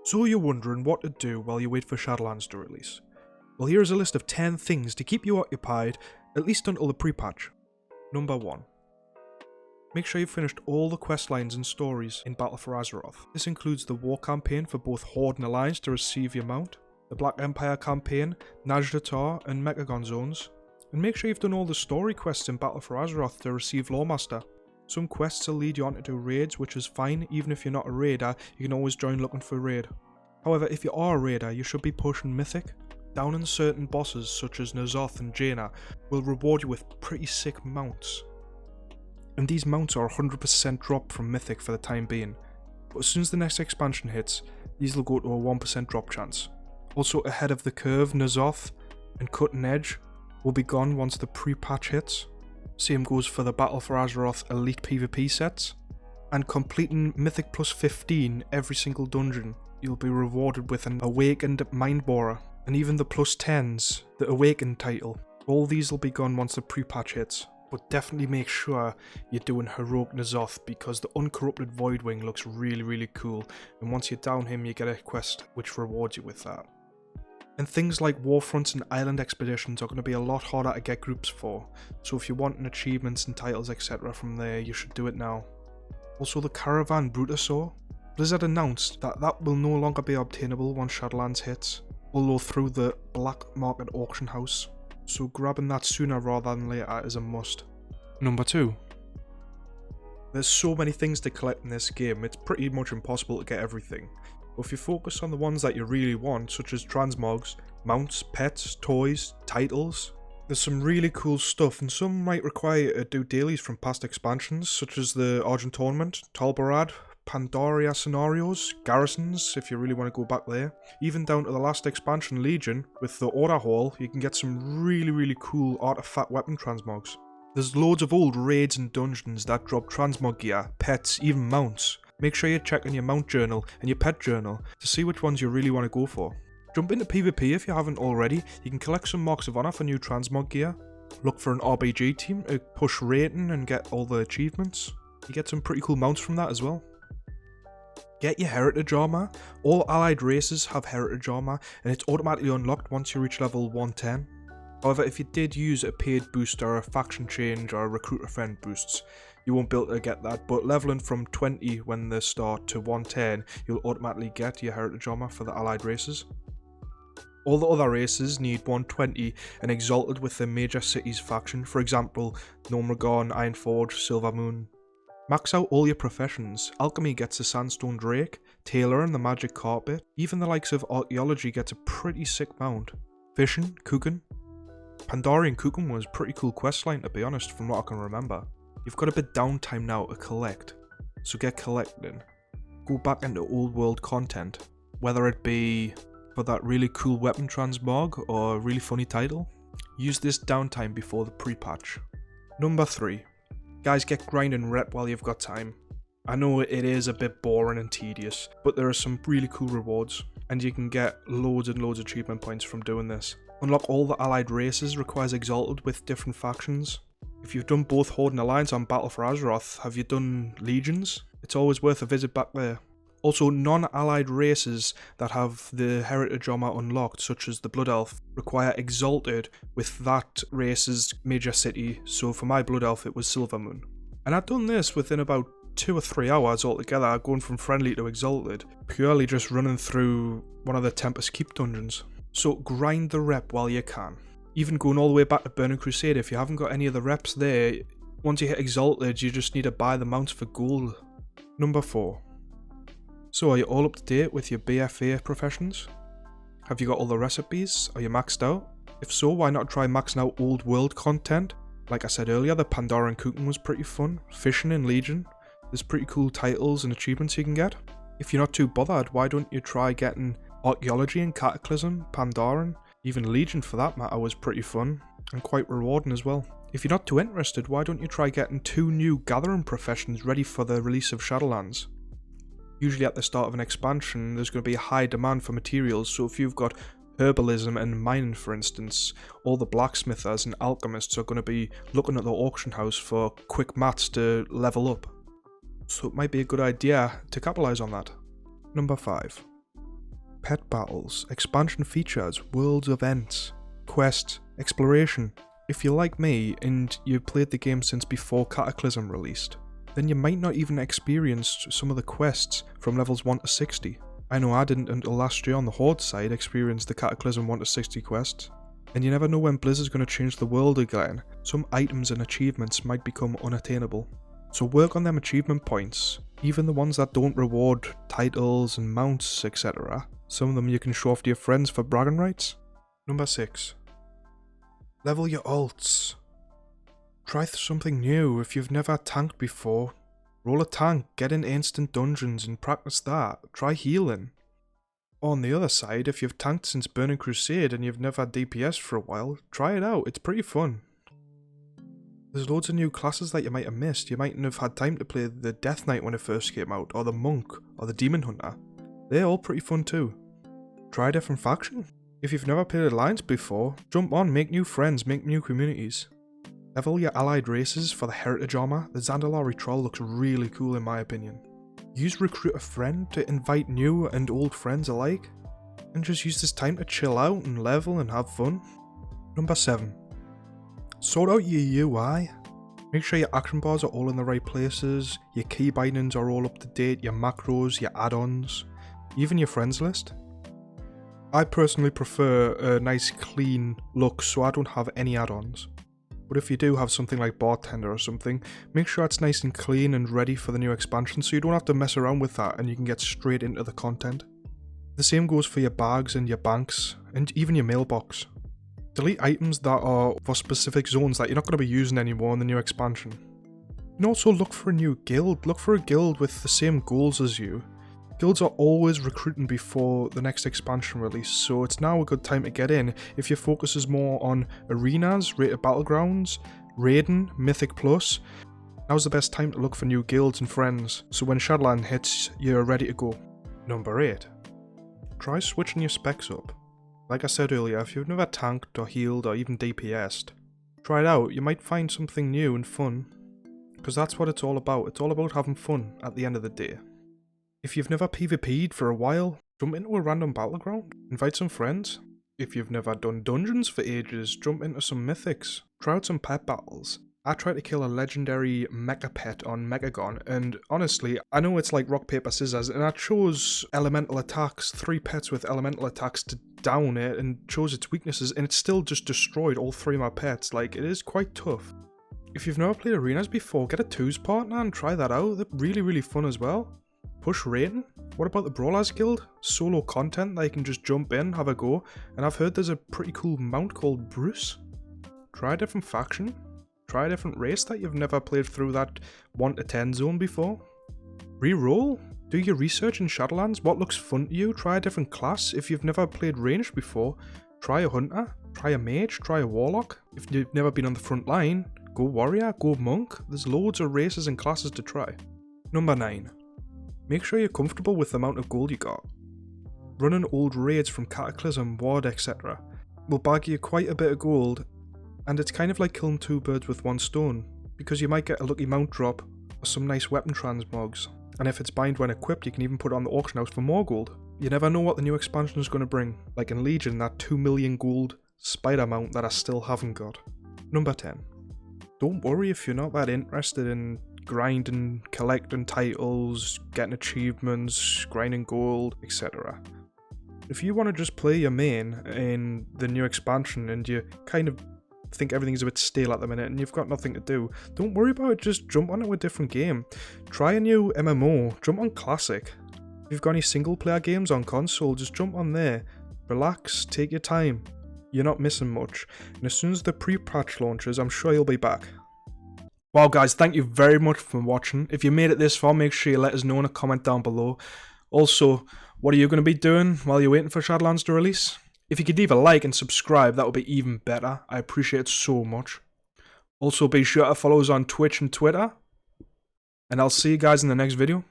So you're wondering what to do while you wait for Shadowlands to release. Well, here's a list of 10 things to keep you occupied, at least until the pre-patch. Number 1. Make sure you've finished all the questlines and stories in Battle for Azeroth. This includes the War campaign for both Horde and Alliance to receive your mount, the Black Empire campaign, Najdatar and Mechagon zones, and make sure you've done all the story quests in Battle for Azeroth to receive Lawmaster. Some quests will lead you on to do raids, which is fine. Even if you're not a raider, you can always join looking for a raid. However, if you are a raider, you should be pushing Mythic. Downing certain bosses such as N'Zoth and Jaina will reward you with pretty sick mounts. And these mounts are 100% drop from Mythic for the time being. But as soon as the next expansion hits, these will go to a 1% drop chance. Also ahead of the curve, N'Zoth and Cutting Edge will be gone once the pre-patch hits. Same goes for the Battle for Azeroth Elite PvP sets. And completing Mythic plus 15 every single dungeon, you'll be rewarded with an Awakened Mindborer. And even the plus 10s, the Awakened title. All these will be gone once the pre-patch hits. But definitely make sure you're doing Heroic N'Zoth because the Uncorrupted Voidwing looks really cool. And once you down him, you get a quest which rewards you with that. And things like Warfronts and Island Expeditions are going to be a lot harder to get groups for, so if you're wanting achievements and titles etc. from there, you should do it now. Also the Caravan Brutasaur. Blizzard announced that that will no longer be obtainable once Shadowlands hits, although through the Black Market Auction House, so grabbing that sooner rather than later is a must. Number 2. There's so many things to collect in this game, it's pretty much impossible to get everything. But if you focus on the ones that you really want, such as transmogs, mounts, pets, toys, titles, there's some really cool stuff, and some might require you to do dailies from past expansions, such as the Argent Tournament, Talbarad, Pandaria Scenarios, Garrisons, if you really want to go back there. Even down to the last expansion, Legion, with the Order Hall, you can get some really cool artifact weapon transmogs. There's loads of old raids and dungeons that drop transmog gear, pets, even mounts. Make sure you're checking your mount journal and your pet journal to see which ones you really want to go for. Jump into PvP if you haven't already. You can collect some Marks of Honor for new transmog gear. Look for an RBG team to push rating and get all the achievements. You get some pretty cool mounts from that as well. Get your heritage armor. All allied races have heritage armor and it's automatically unlocked once you reach level 110. However, if you did use a paid boost or a faction change or a recruiter friend boosts, you won't be able to get that, but leveling from 20 when they start to 110, you'll automatically get your heritage armor for the allied races. All the other races need 120 and Exalted with the major cities faction, for example, Gnormagorn, Ironforge, Silvermoon. Max out all your professions. Alchemy gets the Sandstone Drake, Tailor and the Magic Carpet, even the likes of Archaeology gets a pretty sick mount. Fishing, Cooking. Pandarian Cooking was a pretty cool questline to be honest, from what I can remember. You've got a bit downtime now to collect, so get collecting. Go back into old world content, whether it be for that really cool weapon transmog or a really funny title. Use this downtime before the pre-patch. Number 3. Guys, get grinding rep while you've got time. I know it is a bit boring and tedious, but there are some really cool rewards, and you can get loads and loads of achievement points from doing this. Unlock all the allied races requires Exalted with different factions. If you've done both Horde and Alliance on Battle for Azeroth, have you done Legions? It's always worth a visit back there. Also, non-allied races that have the heritage armor unlocked, such as the Blood Elf, require Exalted with that race's major city, so for my Blood Elf it was Silvermoon. And I'd done this within about 2 or 3 hours altogether, going from Friendly to Exalted, purely just running through one of the Tempest Keep dungeons. So grind the rep while you can. Even going all the way back to Burning Crusade, if you haven't got any of the reps there, once you hit Exalted, you just need to buy the mounts for gold. Number 4. So are you all up to date with your BFA professions? Have you got all the recipes? Are you maxed out? If so, why not try maxing out old world content? Like I said earlier, the Pandaren Cooking was pretty fun. Fishing in Legion. There's pretty cool titles and achievements you can get. If you're not too bothered, why don't you try getting Archaeology and Cataclysm, Pandaren, even Legion for that matter was pretty fun and quite rewarding as well. If you're not too interested, why don't you try getting 2 new gathering professions ready for the release of Shadowlands? Usually at the start of an expansion, there's going to be a high demand for materials, so if you've got herbalism and mining for instance, all the blacksmithers and alchemists are going to be looking at the auction house for quick mats to level up. So it might be a good idea to capitalise on that. Number 5. pet battles, expansion features, world events, quests, exploration. If you're like me and you've played the game since before Cataclysm released, then you might not even experience some of the quests from levels 1 to 60. I know I didn't until last year on the Horde side experience the Cataclysm 1 to 60 quests. And you never know when Blizzard's going to change the world again. Some items and achievements might become unattainable. So work on them achievement points, even the ones that don't reward titles and mounts, etc. Some of them you can show off to your friends for bragging rights. Number 6. Level your alts. Try something new. If you've never tanked before, roll a tank, get in instant dungeons and practice that. Try healing. On the other side, if you've tanked since Burning Crusade and you've never had DPS for a while, try it out, it's pretty fun. There's loads of new classes that you might have missed. You mightn't have had time to play the Death Knight when it first came out, or the Monk, or the Demon Hunter. They're all pretty fun too. Try a different faction. If you've never played Alliance before, jump on, make new friends, make new communities. Level your allied races for the heritage armor. The Zandalari Troll looks really cool in my opinion. Use Recruit a Friend to invite new and old friends alike, and just use this time to chill out and level and have fun. Number 7. Sort out your UI. Make sure your action bars are all in the right places, your key bindings are all up to date, your macros, your add-ons, even your friends list. I personally prefer a nice clean look, so I don't have any add-ons. But if you do have something like Bartender or something, make sure it's nice and clean and ready for the new expansion so you don't have to mess around with that and you can get straight into the content. The same goes for your bags and your banks, and even your mailbox. Delete items that are for specific zones that you're not going to be using anymore in the new expansion. You can also look for a new guild. Look for a guild with the same goals as you. Guilds are always recruiting before the next expansion release, so it's now a good time to get in if your focus is more on arenas, rated battlegrounds, raiding, mythic plus. Now's the best time to look for new guilds and friends, so when Shadowlands hits, you're ready to go. Number 8. Try switching your specs up. Like I said earlier, if you've never tanked or healed or even DPS'd, try it out, you might find something new and fun. Because that's what it's all about having fun at the end of the day. If you've never PvP'd for a while, jump into a random battleground, invite some friends. If you've never done dungeons for ages, jump into some mythics, try out some pet battles. I tried to kill a legendary mecha pet on Mechagon, and honestly, I know it's like rock paper scissors, and I chose elemental attacks, 3 pets with elemental attacks to down it, and chose its weaknesses, and it still just destroyed all 3 of my pets. Like, it is quite tough. If you've never played arenas before, get a 2s partner and try that out, they're really fun as well. Push rating? What about the Brawlers Guild? Solo content that you can just jump in, have a go, and I've heard there's a pretty cool mount called Bruce. Try a different faction. Try a different race that you've never played through that 1 to 10 zone before. Reroll. Do your research in Shadowlands. What looks fun to you? Try a different class. If you've never played ranged before, try a hunter, try a mage, try a warlock. If you've never been on the front line, go warrior, go monk. There's loads of races and classes to try. Number 9. Make sure you're comfortable with the amount of gold you got. Running old raids from Cataclysm, Ward, etc. will bag you quite a bit of gold, and it's kind of like killing 2 birds with 1 stone, because you might get a lucky mount drop or some nice weapon transmogs, and if it's bind when equipped you can even put it on the auction house for more gold. You never know what the new expansion is going to bring, like in Legion, that 2 million gold spider mount that I still haven't got. Number 10. Don't worry if you're not that interested in grinding, collecting titles, getting achievements, grinding gold, etc. If you want to just play your main in the new expansion and you kind of think everything's a bit stale at the minute and you've got nothing to do, don't worry about it, just jump onto a different game. Try a new MMO, jump on Classic. If you've got any single player games on console, just jump on there. Relax, take your time. You're not missing much. And as soon as the pre-patch launches, I'm sure you'll be back. Wow guys, thank you very much for watching. If you made it this far, make sure you let us know in a comment down below. Also, what are you going to be doing while you're waiting for Shadowlands to release? If you could leave a like and subscribe, that would be even better. I appreciate it so much. Also, be sure to follow us on Twitch and Twitter. And I'll see you guys in the next video.